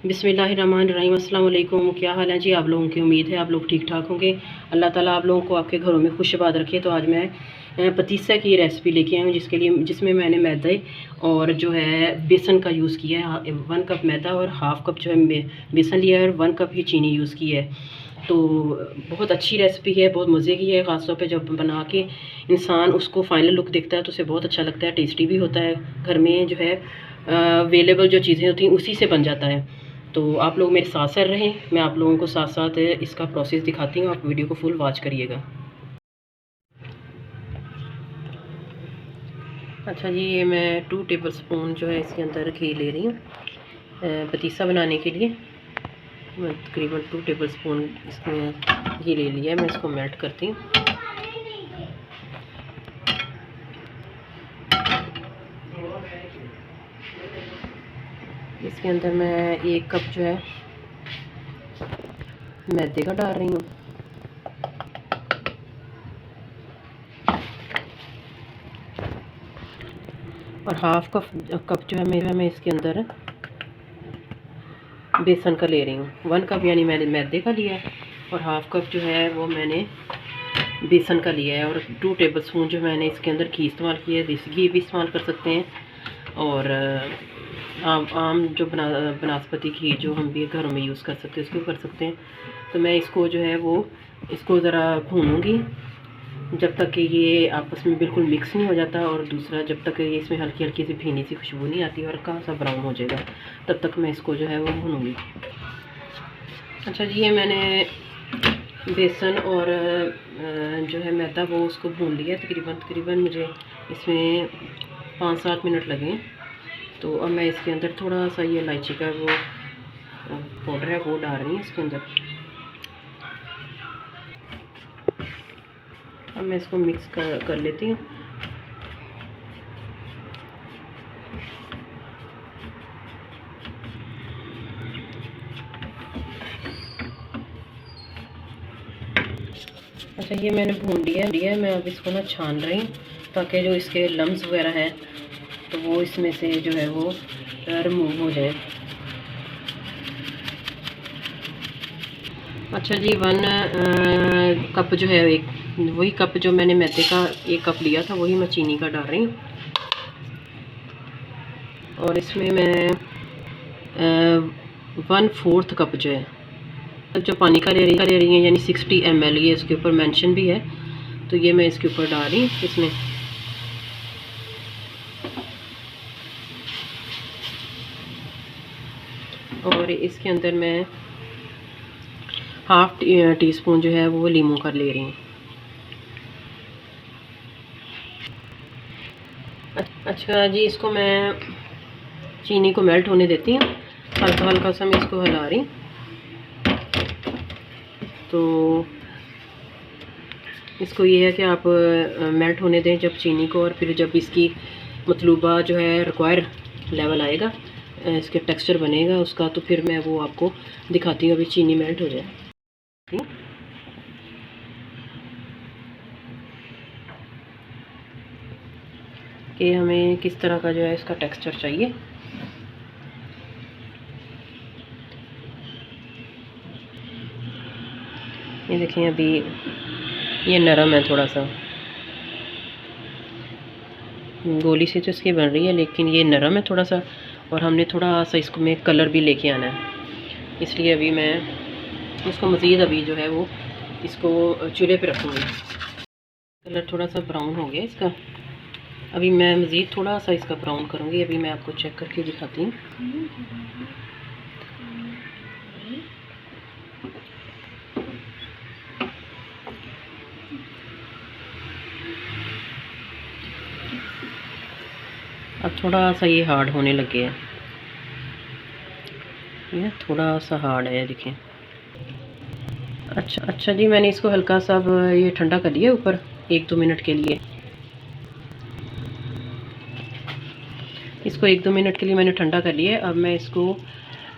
बिस्मिल्लाहिर्रहमानिर्रहीम। अस्सलाम वालेकुम। क्या हाल है जी आप लोगों की? उम्मीद है आप लोग ठीक ठाक होंगे। अल्लाह ताला आप लोगों को आपके घरों में खुश आबाद रखे। तो आज मैं पतीसा की रेसिपी लेके आई हूँ, जिसमें मैंने मैदा और जो है बेसन का यूज़ किया है। 1 कप मैदा और हाफ़ कप जो है बेसन लिया है और 1 कप ही चीनी यूज़ की है। तो बहुत अच्छी रेसिपी है, बहुत मज़े की है। ख़ास तौर पे जब बना के इंसान उसको फाइनल लुक देखता है तो उसे बहुत अच्छा लगता है, टेस्टी भी होता है। घर में जो है अवेलेबल जो चीज़ें होती हैं उसी से बन जाता है। तो आप लोग मेरे साथ साथ रहें, मैं आप लोगों को साथ साथ इसका प्रोसेस दिखाती हूँ। आप वीडियो को फुल वॉच करिएगा। अच्छा जी, ये मैं 2 टेबल स्पून जो है इसके अंदर घी ले रही हूँ पतीसा बनाने के लिए। मैं तकरीबन 2 टेबल स्पून इसमें घी ले लिया है। मैं इसको मेल्ट करती हूँ। इसके अंदर मैं 1 कप जो है मैदे का डाल रही हूँ और हाफ़ कप जो है मैं इसके अंदर बेसन का ले रही हूँ। 1 कप यानी मैंने मैदे का लिया है और हाफ़ कप जो है वो मैंने बेसन का लिया है। और 2 टेबल स्पून जो मैंने इसके अंदर घी इस्तेमाल किया है। देसी घी भी इस्तेमाल कर सकते हैं और आम जो बनास्पति घी जो हम भी घरों में यूज़ कर सकते हैं उसको कर सकते हैं। तो मैं इसको जो है वो इसको ज़रा भूनूंगी जब तक कि ये आपस में बिल्कुल मिक्स नहीं हो जाता, और दूसरा जब तक ये इसमें हल्की हल्की सी भीनी सी खुशबू नहीं आती और हल्का सा ब्राउन हो जाएगा, तब तक मैं इसको जो है वो भूनूंगी। अच्छा जी, ये मैंने बेसन और जो है मैदा वो उसको भून लिया। तकरीबन मुझे इसमें 5-7 मिनट लगे। तो अब मैं इसके अंदर थोड़ा सा ये इलायची का वो पाउडर है वो डाल रही हूँ इसके अंदर। अब मैं इसको मिक्स कर लेती हूँ। अच्छा, ये मैंने भून लिया है। मैं अब इसको ना छान रही हूँ ताकि जो इसके लम्स वगैरह हैं तो वो इसमें से जो है वो रिमूव हो जाए। अच्छा जी, 1 कप जो है, एक वही कप जो मैंने मैदे का 1 कप लिया था वही मैं चीनी का डाल रही हूँ। और इसमें मैं 1/4 कप जो है जो पानी का ले रही है यानी 60 ml, ये इसके ऊपर मेंशन भी है तो ये मैं इसके ऊपर डाल रही हूँ इसमें। और इसके अंदर मैं हाफ़ टी स्पून जो है वो लीमू का ले रही हूँ। अच्छा जी, इसको मैं चीनी को मेल्ट होने देती हूँ। हल्का हल्का सा मैं इसको हिला रही। तो इसको ये है कि आप मेल्ट होने दें जब चीनी को, और फिर जब इसकी मतलूबा जो है रिक्वायर लेवल आएगा, इसके टेक्सचर बनेगा उसका, तो फिर मैं वो आपको दिखाती हूँ। अभी चीनी मेल्ट हो जाए कि हमें किस तरह का जो है इसका टेक्सचर चाहिए। ये देखें, अभी ये नरम है थोड़ा सा, गोली से तो इसकी बन रही है लेकिन ये नरम है थोड़ा सा, और हमने थोड़ा सा इसको में कलर भी लेके आना है। इसलिए अभी मैं इसको मज़ीद अभी जो है वो इसको चूल्हे पे रखूँगी। कलर थोड़ा सा ब्राउन हो गया इसका। अभी मैं मज़ीद थोड़ा सा इसका ब्राउन करूँगी। अभी मैं आपको चेक करके दिखाती हूँ। अब थोड़ा सा ये हार्ड होने लगे है, ये थोड़ा सा हार्ड है, देखें। अच्छा जी, मैंने इसको हल्का सा ये ठंडा कर लिया ऊपर 1-2 मिनट के लिए। इसको 1-2 मिनट के लिए मैंने ठंडा कर लिया। अब मैं इसको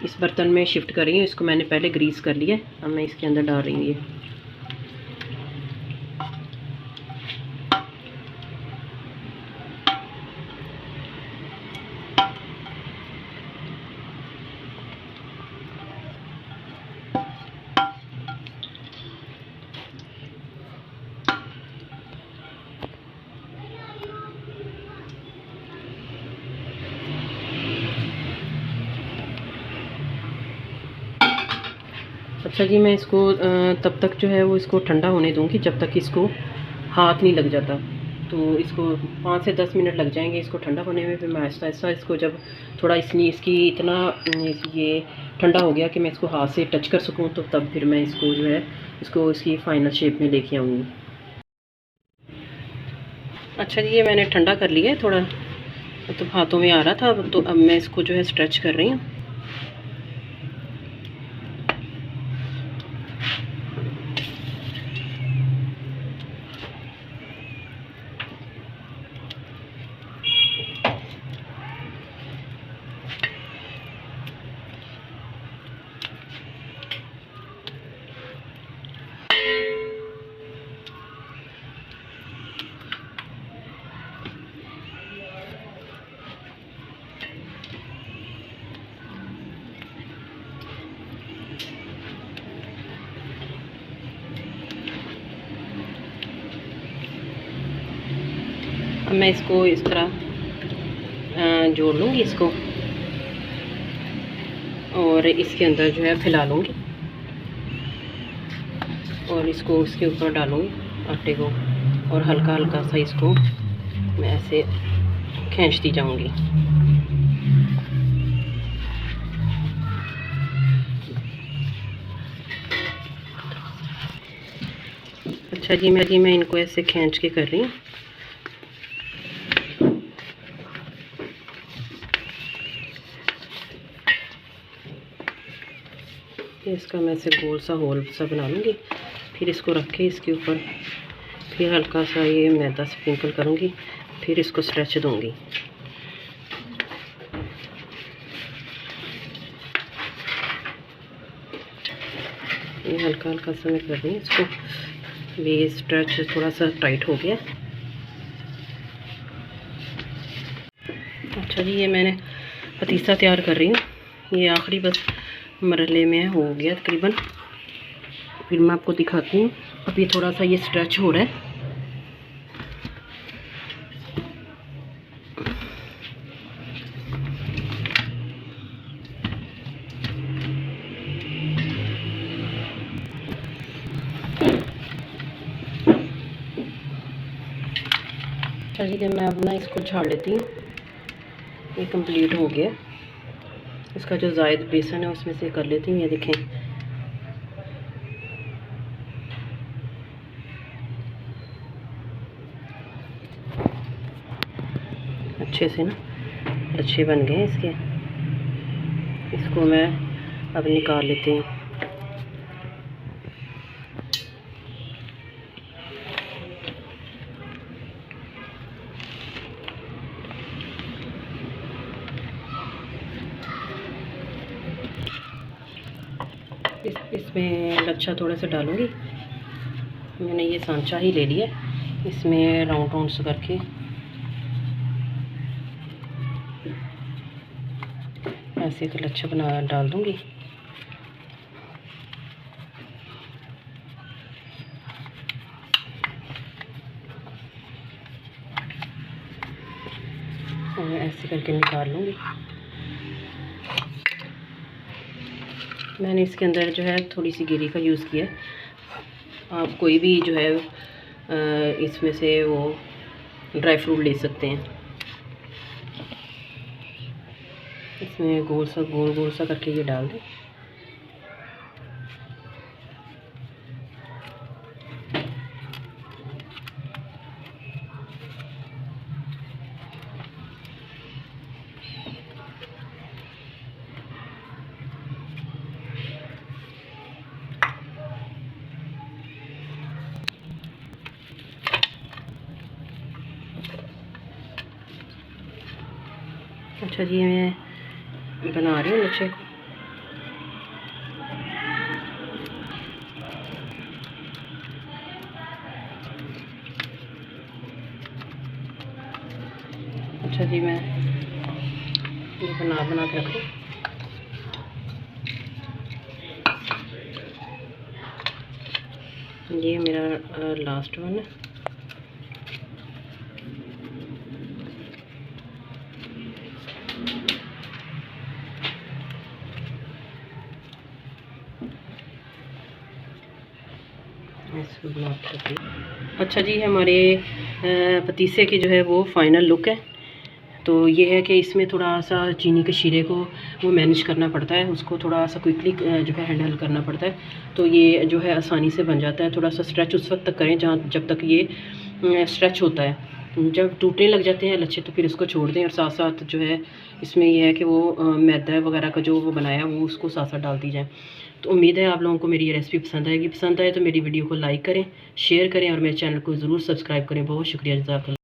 इस बर्तन में शिफ्ट कर रही हूँ। इसको मैंने पहले ग्रीस कर लिया, अब मैं इसके अंदर डाल रही हूँ ये। अच्छा जी, मैं इसको तब तक जो है वो इसको ठंडा होने दूँगी जब तक इसको हाथ नहीं लग जाता। तो इसको 5 से 10 मिनट लग जाएंगे इसको ठंडा होने में। फिर मैं आहिस्ता-आहिस्ता इसको जब थोड़ा इसकी इतना ये ठंडा हो गया कि मैं इसको हाथ से टच कर सकूँ, तो तब फिर मैं इसको जो है इसको इसकी फ़ाइनल शेप में लेके आऊँगी। अच्छा जी, ये मैंने ठंडा कर लिया है थोड़ा, तो हाथों में आ रहा था, तो अब मैं इसको जो है स्ट्रेच कर रही हूँ। अब मैं इसको इस तरह जोड़ लूँगी इसको, और इसके अंदर जो है फैला लूँगी, और इसको इसके ऊपर डालूँगी आटे को, और हल्का हल्का सा इसको मैं ऐसे खींचती जाऊँगी। अच्छा जी, मैं इनको ऐसे खींच के कर रही हूँ। इसका मैं ऐसे गोल सा होल सा बना लूँगी, फिर इसको रख के इसके ऊपर फिर हल्का सा ये मैदा स्प्रिंकल करूँगी, फिर इसको स्ट्रेच दूँगी। ये हल्का हल्का सा मैं कर रही हूँ इसको, ये स्ट्रेच थोड़ा सा टाइट हो गया। अच्छा जी, ये मैंने पतीसा तैयार कर रही हूँ, ये आखिरी बस मरहले में हो गया तकरीबन। फिर मैं आपको दिखाती हूँ। अब ये थोड़ा सा ये स्ट्रेच हो रहा है। अच्छा जी, मैं अब ना इसको झाड़ लेती हूँ। ये कंप्लीट हो गया। इसका जो ज़ायद बेसन है उसमें से कर लेती हूँ। ये देखें, अच्छे से ना अच्छे बन गए इसके। इसको मैं अब निकाल लेती हूँ। इसमें लच्छा थोड़ा सा डालूँगी। मैंने ये सांचा ही ले लिया, इसमें राउंड राउंड से करके ऐसे एक लच्छा बना डाल दूँगी। और ऐसे करके निकाल लूँगी। मैंने इसके अंदर जो है थोड़ी सी गिरी का यूज़ किया। आप कोई भी जो है इसमें से वो ड्राई फ्रूट ले सकते हैं। इसमें गोल सा करके ये डाल दें। अच्छा जी, मैं बना रही हूँ लच्छे को। अच्छा जी, मैं ये बना के रखूँ। ये मेरा लास्ट वन है। इसको ब्लॉक करते हैं। अच्छा जी, हमारे पतीसे की जो है वो फाइनल लुक है। तो ये है कि इसमें थोड़ा सा चीनी के शीरे को वो मैनेज करना पड़ता है, उसको थोड़ा सा क्विकली जो है हैंडल करना पड़ता है। तो ये जो है आसानी से बन जाता है। थोड़ा सा स्ट्रेच उस वक्त तक करें जब तक ये स्ट्रेच होता है। जब टूटने लग जाते हैं लच्छे तो फिर इसको छोड़ दें, और साथ साथ जो है इसमें ये है कि वो मैदा वगैरह का जो वो बनाया वो उसको साथ साथ डाल दी जाए। तो उम्मीद है आप लोगों को मेरी ये रेसिपी पसंद आएगी। पसंद आए तो मेरी वीडियो को लाइक करें, शेयर करें और मेरे चैनल को ज़रूर सब्सक्राइब करें। बहुत शुक्रिया, जज़ाकल्लाह।